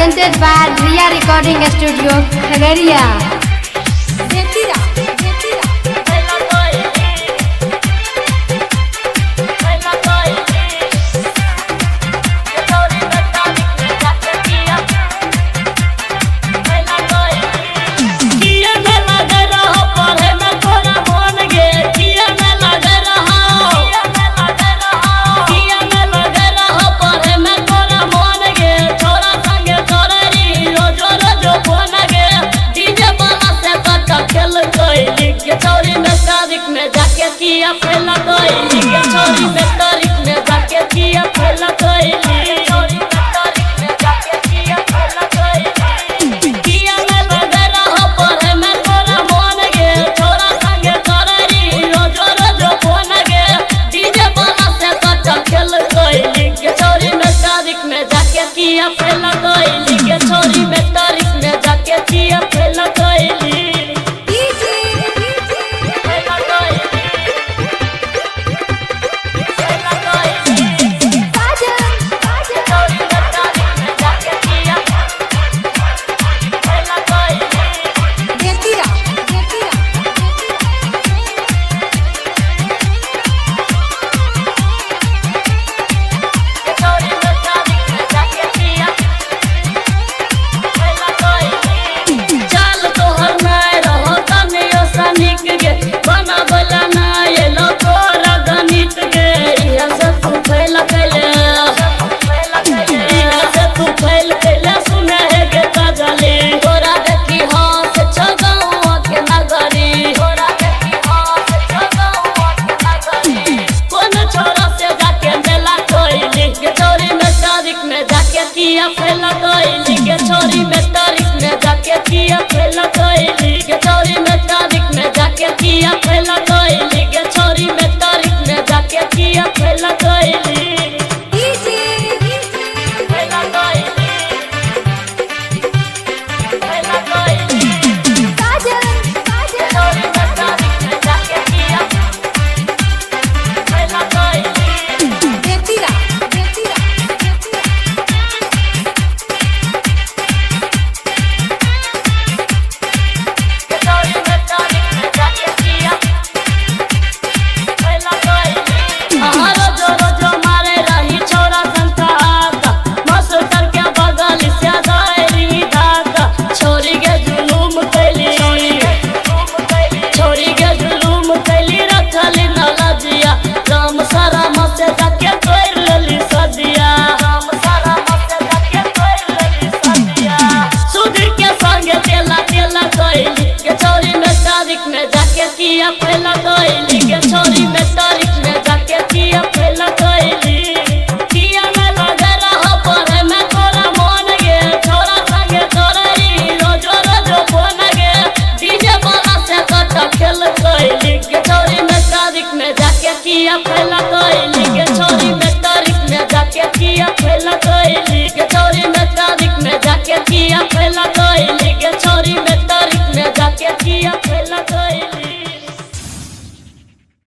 presented by Riya Recording Studio, Khagaria. में जाके किया फैला कोई के छोरी में तारीख में जाके किया फैला कोई छोरी में तारीख में जाके किया फैला कोई किया में लगे रहो पर मैं तोरा मन गे छोरा संगे कररी रोज रोज फोन गे डीजे बना से कच्चा खेल कोई के छोरी में तारीख में जाके किया फैला कोई के छोरी में तारीख में जाके किया फैला कोई किया फैला कोई के छोरी में तारीख में जाके किया फैला कोई के छोरी में तारीख में जाके किया फैला कोई के छोरी में तारीख में जाके किया फैला कोई में जाके किया फैला कोई के छोरी में तारीख में जाके किया फैला कोई किया में लगे रहो पर मैं तोरा मन गे छोरा संगे कररी रोज रोज फोन गे डीजे बना से कच्चा खेल कोई के छोरी में तारीख में जाके किया फैला कोई के छोरी में तारीख में जाके किया फैला कोई के छोरी में तारीख में जाके किया फैला कोई के छोरी में तारीख में जाके किया फैला कोई